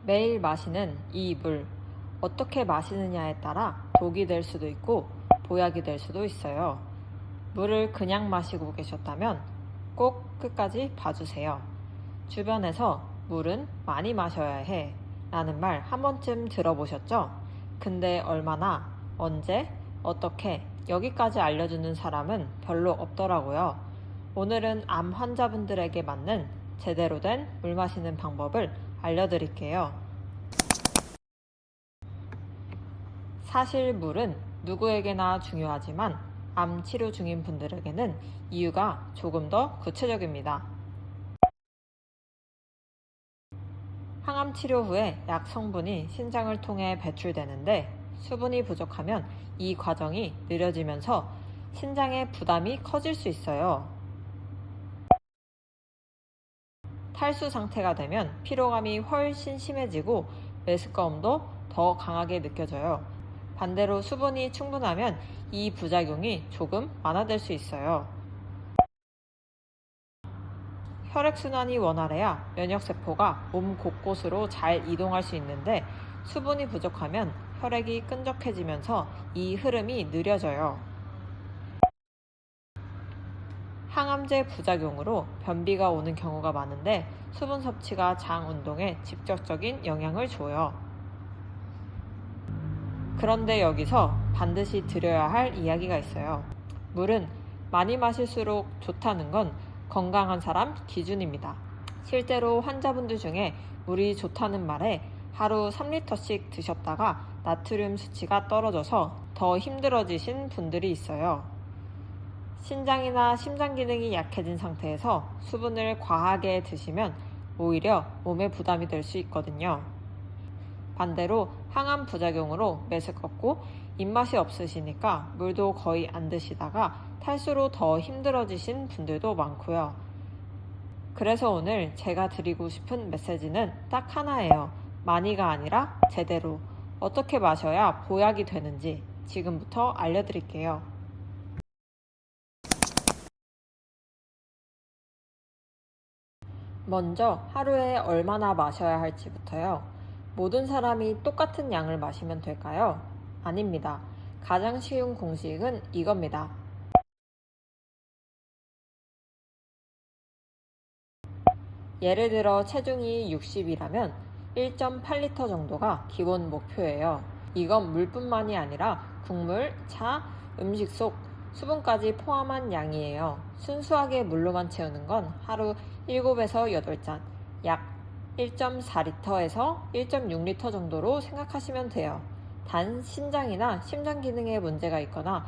매일 마시는 이 물, 어떻게 마시느냐에 따라 독이 될 수도 있고 보약이 될 수도 있어요. 물을 그냥 마시고 계셨다면 꼭 끝까지 봐주세요. 주변에서 물은 많이 마셔야 해 라는 말 한 번쯤 들어보셨죠? 근데 얼마나, 언제, 어떻게 여기까지 알려주는 사람은 별로 없더라고요. 오늘은 암 환자분들에게 맞는 제대로 된 물 마시는 방법을 알려드릴게요. 사실 물은 누구에게나 중요하지만 암 치료 중인 분들에게는 이유가 조금 더 구체적입니다. 항암 치료 후에 약 성분이 신장을 통해 배출되는데 수분이 부족하면 이 과정이 느려지면서 신장의 부담이 커질 수 있어요. 탈수 상태가 되면 피로감이 훨씬 심해지고 메스꺼움도 더 강하게 느껴져요. 반대로 수분이 충분하면 이 부작용이 조금 완화될 수 있어요. 혈액순환이 원활해야 면역세포가 몸 곳곳으로 잘 이동할 수 있는데 수분이 부족하면 혈액이 끈적해지면서 이 흐름이 느려져요. 항암제 부작용으로 변비가 오는 경우가 많은데 수분 섭취가 장 운동에 직접적인 영향을 줘요. 그런데 여기서 반드시 드려야 할 이야기가 있어요. 물은 많이 마실수록 좋다는 건 건강한 사람 기준입니다. 실제로 환자분들 중에 물이 좋다는 말에 하루 3리터씩 드셨다가 나트륨 수치가 떨어져서 더 힘들어지신 분들이 있어요. 신장이나 심장 기능이 약해진 상태에서 수분을 과하게 드시면 오히려 몸에 부담이 될 수 있거든요. 반대로 항암 부작용으로 메스껍고 입맛이 없으시니까 물도 거의 안 드시다가 탈수로 더 힘들어지신 분들도 많고요. 그래서 오늘 제가 드리고 싶은 메시지는 딱 하나예요. 많이가 아니라 제대로. 어떻게 마셔야 보약이 되는지 지금부터 알려드릴게요. 먼저 하루에 얼마나 마셔야 할지부터요. 모든 사람이 똑같은 양을 마시면 될까요? 아닙니다. 가장 쉬운 공식은 이겁니다. 예를 들어 체중이 60이라면 1.8리터 정도가 기본 목표예요. 이건 물뿐만이 아니라 국물, 차, 음식 속 수분까지 포함한 양이에요. 순수하게 물로만 채우는 건 하루 7에서 8잔, 약 1.4리터에서 1.6리터 정도로 생각하시면 돼요. 단 신장이나 심장 기능에 문제가 있거나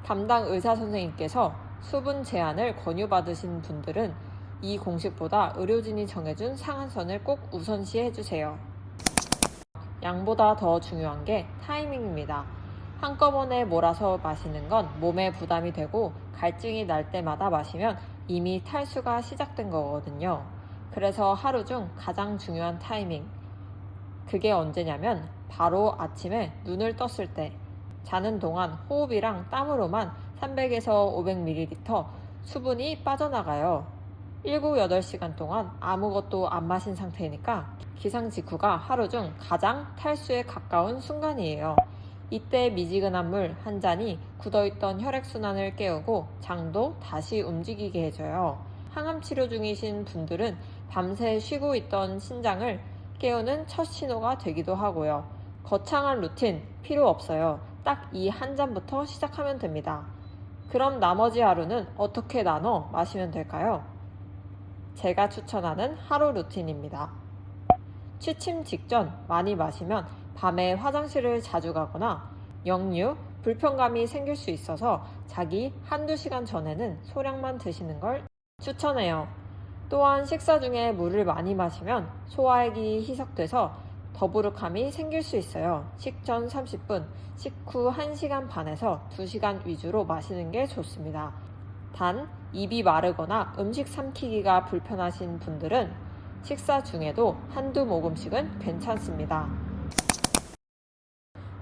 담당 의사 선생님께서 수분 제한을 권유받으신 분들은 이 공식보다 의료진이 정해준 상한선을 꼭 우선시 해주세요. 양보다 더 중요한 게 타이밍입니다. 한꺼번에 몰아서 마시는 건 몸에 부담이 되고 갈증이 날 때마다 마시면 이미 탈수가 시작된 거거든요. 그래서 하루 중 가장 중요한 타이밍. 그게 언제냐면 바로 아침에 눈을 떴을 때. 자는 동안 호흡이랑 땀으로만 300에서 500ml 수분이 빠져나가요. 7, 8시간 동안 아무것도 안 마신 상태니까 기상 직후가 하루 중 가장 탈수에 가까운 순간이에요. 이때 미지근한 물 한 잔이 굳어있던 혈액순환을 깨우고 장도 다시 움직이게 해줘요. 항암 치료 중이신 분들은 밤새 쉬고 있던 신장을 깨우는 첫 신호가 되기도 하고요. 거창한 루틴 필요 없어요. 딱 이 한 잔부터 시작하면 됩니다. 그럼 나머지 하루는 어떻게 나눠 마시면 될까요? 제가 추천하는 하루 루틴입니다. 취침 직전 많이 마시면 밤에 화장실을 자주 가거나 역류, 불편감이 생길 수 있어서 자기 한두 시간 전에는 소량만 드시는 걸 추천해요. 또한 식사 중에 물을 많이 마시면 소화액이 희석돼서 더부룩함이 생길 수 있어요. 식전 30분, 식후 1시간 반에서 2시간 위주로 마시는 게 좋습니다. 단, 입이 마르거나 음식 삼키기가 불편하신 분들은 식사 중에도 한두 모금씩은 괜찮습니다.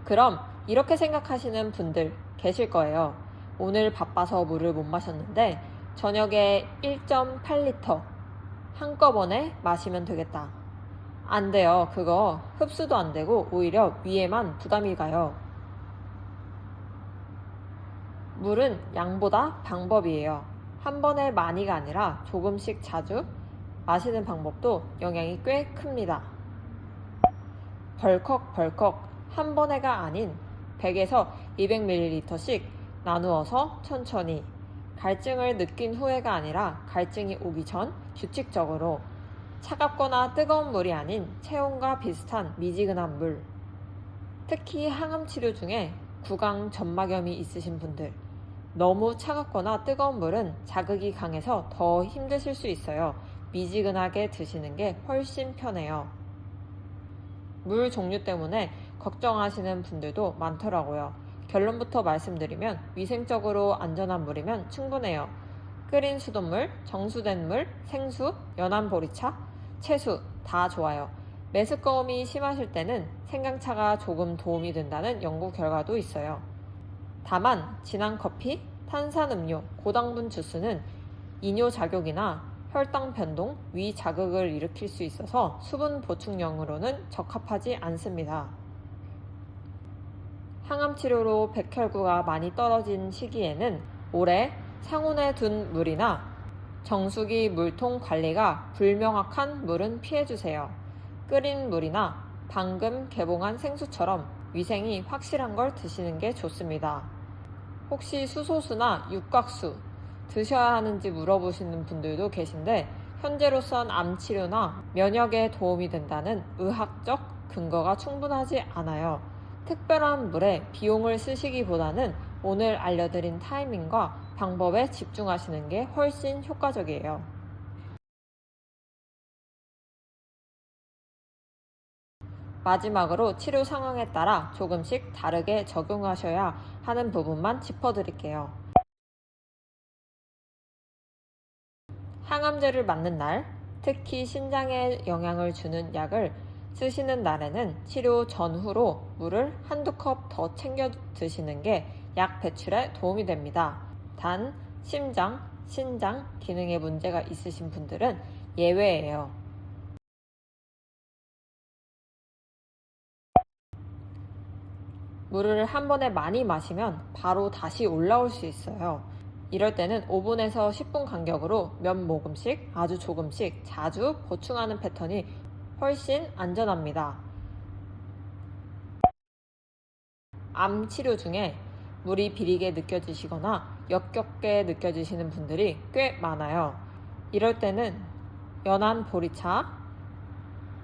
그럼 이렇게 생각하시는 분들 계실 거예요. 오늘 바빠서 물을 못 마셨는데 저녁에 1.8리터 한꺼번에 마시면 되겠다. 안 돼요. 그거 흡수도 안 되고 오히려 위에만 부담이 가요. 물은 양보다 방법이에요. 한 번에 많이가 아니라 조금씩 자주 마시는 방법도 영향이 꽤 큽니다. 벌컥벌컥 한 번에가 아닌 100에서 200ml씩 나누어서 천천히 갈증을 느낀 후에가 아니라 갈증이 오기 전 규칙적으로 차갑거나 뜨거운 물이 아닌 체온과 비슷한 미지근한 물. 특히 항암 치료 중에 구강 점막염이 있으신 분들, 너무 차갑거나 뜨거운 물은 자극이 강해서 더 힘드실 수 있어요. 미지근하게 드시는 게 훨씬 편해요. 물 종류 때문에 걱정하시는 분들도 많더라고요. 결론부터 말씀드리면 위생적으로 안전한 물이면 충분해요. 끓인 수돗물, 정수된 물, 생수, 연한 보리차, 채수 다 좋아요. 메스꺼움이 심하실 때는 생강차가 조금 도움이 된다는 연구 결과도 있어요. 다만 진한 커피, 탄산음료, 고당분 주스는 이뇨작용이나 혈당 변동, 위 자극을 일으킬 수 있어서 수분 보충용으로는 적합하지 않습니다. 항암 치료로 백혈구가 많이 떨어진 시기에는 오래 상온에 둔 물이나 정수기 물통 관리가 불명확한 물은 피해주세요. 끓인 물이나 방금 개봉한 생수처럼 위생이 확실한 걸 드시는 게 좋습니다. 혹시 수소수나 육각수 드셔야 하는지 물어보시는 분들도 계신데 현재로선 암 치료나 면역에 도움이 된다는 의학적 근거가 충분하지 않아요. 특별한 물에 비용을 쓰시기보다는 오늘 알려드린 타이밍과 방법에 집중하시는 게 훨씬 효과적이에요. 마지막으로 치료 상황에 따라 조금씩 다르게 적용하셔야 하는 부분만 짚어드릴게요. 항암제를 맞는 날, 특히 신장에 영향을 주는 약을 쓰시는 날에는 치료 전후로 물을 한두 컵 더 챙겨 드시는 게 약 배출에 도움이 됩니다. 단, 심장, 신장 기능에 문제가 있으신 분들은 예외예요. 물을 한 번에 많이 마시면 바로 다시 올라올 수 있어요. 이럴 때는 5분에서 10분 간격으로 몇 모금씩 아주 조금씩 자주 보충하는 패턴이 훨씬 안전합니다. 암 치료 중에 물이 비리게 느껴지시거나 역겹게 느껴지시는 분들이 꽤 많아요. 이럴 때는 연한 보리차,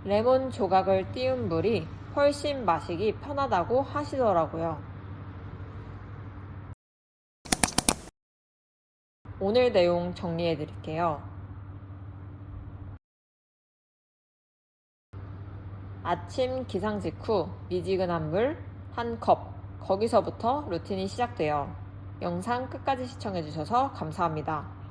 레몬 조각을 띄운 물이 훨씬 마시기 편하다고 하시더라고요. 오늘 내용 정리해 드릴게요. 아침 기상 직후 미지근한 물 1컵, 거기서부터 루틴이 시작돼요. 영상 끝까지 시청해 주셔서 감사합니다.